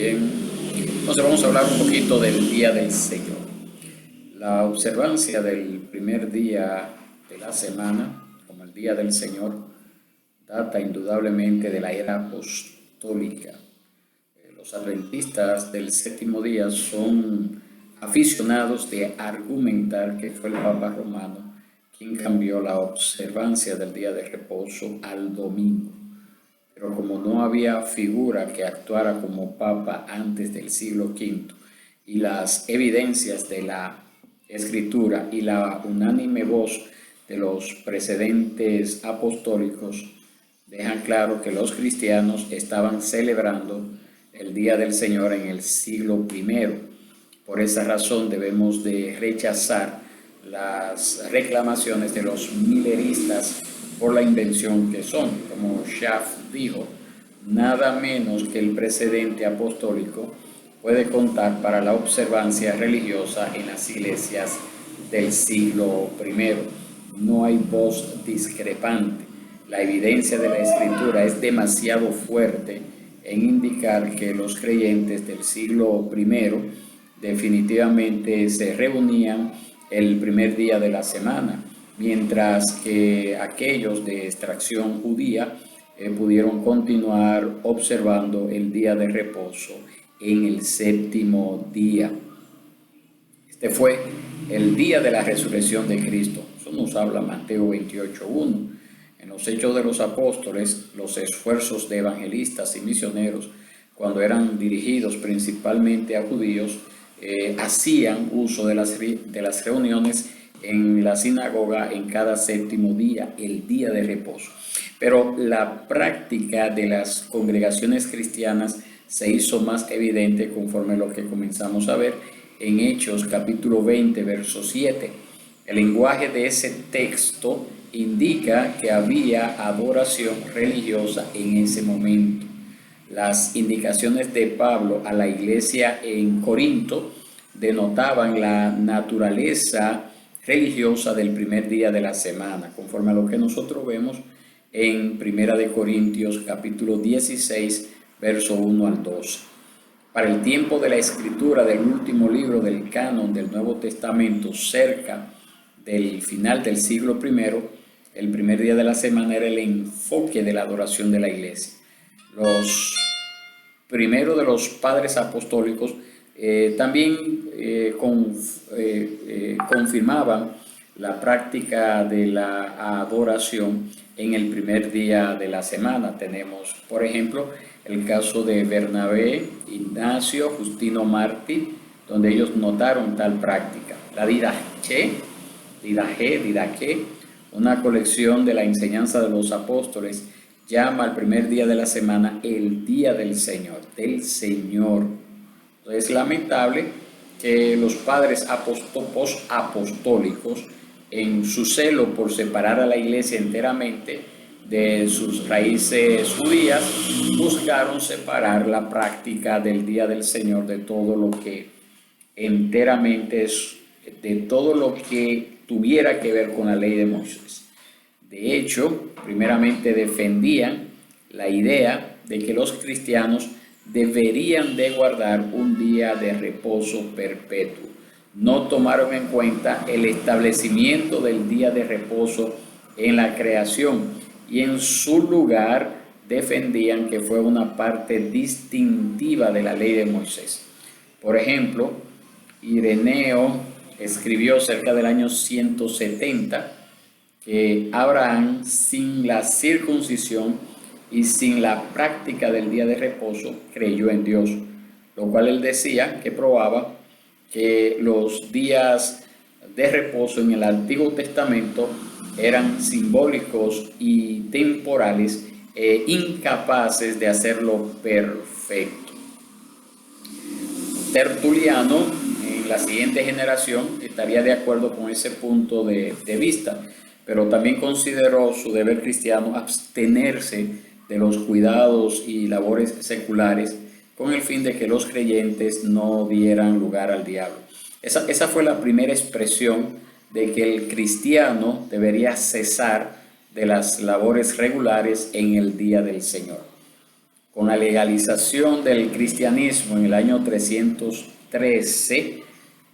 Bien, entonces vamos a hablar un poquito del Día del Señor. La observancia del primer día de la semana, como el Día del Señor, data indudablemente de la era apostólica. Los adventistas del séptimo día son aficionados de argumentar que fue el Papa Romano quien cambió la observancia del día de reposo al domingo. Pero como no había figura que actuara como papa antes del siglo V y las evidencias de la escritura y la unánime voz de los precedentes apostólicos dejan claro que los cristianos estaban celebrando el Día del Señor en el siglo I. Por esa razón debemos de rechazar las reclamaciones de los mileristas por la invención que son. Como Schaff dijo, nada menos que el precedente apostólico puede contar para la observancia religiosa en las iglesias del siglo I. No hay voz discrepante. La evidencia de la Escritura es demasiado fuerte en indicar que los creyentes del siglo I definitivamente se reunían el primer día de la semana, mientras que aquellos de extracción judía pudieron continuar observando el día de reposo en el séptimo día. Este fue el día de la resurrección de Cristo. Eso nos habla Mateo 28:1. En los Hechos de los Apóstoles, los esfuerzos de evangelistas y misioneros, cuando eran dirigidos principalmente a judíos, hacían uso de las reuniones en la sinagoga en cada séptimo día, el día de reposo. Pero la práctica de las congregaciones cristianas se hizo más evidente conforme lo que comenzamos a ver en Hechos capítulo 20, verso 7. El lenguaje de ese texto indica que había adoración religiosa en ese momento. Las indicaciones de Pablo a la iglesia en Corinto denotaban la naturaleza religiosa del primer día de la semana, conforme a lo que nosotros vemos en Primera de Corintios capítulo 16, verso 1 al 12. Para el tiempo de la escritura del último libro del canon del Nuevo Testamento, cerca del final del siglo I, el primer día de la semana era el enfoque de la adoración de la iglesia. Los primeros de los padres apostólicos también confirmaban la práctica de la adoración en el primer día de la semana. Tenemos, por ejemplo, el caso de Bernabé, Ignacio, Justino Mártir, donde ellos notaron tal práctica. La Didaché, una colección de la enseñanza de los apóstoles, llama al primer día de la semana el día del Señor, Es lamentable que los padres apostólicos, en su celo por separar a la iglesia enteramente de sus raíces judías, buscaron separar la práctica del día del Señor de todo lo que enteramente es, de todo lo que tuviera que ver con la ley de Moisés. De hecho, primeramente defendían la idea de que los cristianos deberían de guardar un día de reposo perpetuo. No tomaron en cuenta el establecimiento del día de reposo en la creación y en su lugar defendían que fue una parte distintiva de la ley de Moisés. Por ejemplo, Ireneo escribió cerca del año 170 que Abraham, sin la circuncisión y sin la práctica del día de reposo, creyó en Dios, lo cual él decía que probaba que los días de reposo en el Antiguo Testamento eran simbólicos y temporales e incapaces de hacerlo perfecto. Tertuliano, en la siguiente generación, estaría de acuerdo con ese punto de vista, pero también consideró su deber cristiano abstenerse de los cuidados y labores seculares con el fin de que los creyentes no dieran lugar al diablo. Esa fue la primera expresión de que el cristiano debería cesar de las labores regulares en el día del Señor. con la legalización del cristianismo en el año 313,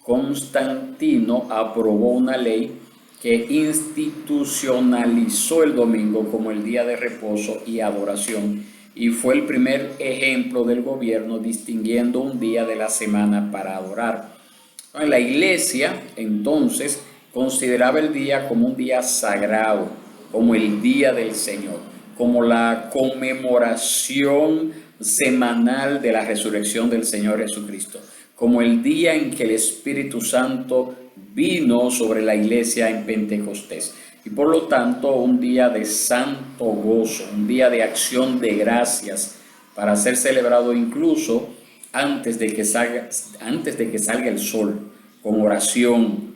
Constantino aprobó una ley que institucionalizó el domingo como el día de reposo y adoración, y fue el primer ejemplo del gobierno distinguiendo un día de la semana para adorar. La iglesia entonces consideraba el día como un día sagrado, como el día del Señor, como la conmemoración semanal de la resurrección del Señor Jesucristo, como el día en que el Espíritu Santo vino sobre la iglesia en Pentecostés. Y por lo tanto, un día de santo gozo, un día de acción de gracias para ser celebrado incluso antes de que salga el sol, con oración,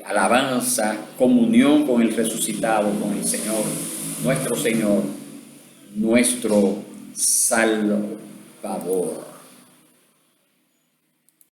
alabanza, comunión con el resucitado, con el Señor, nuestro Salvador.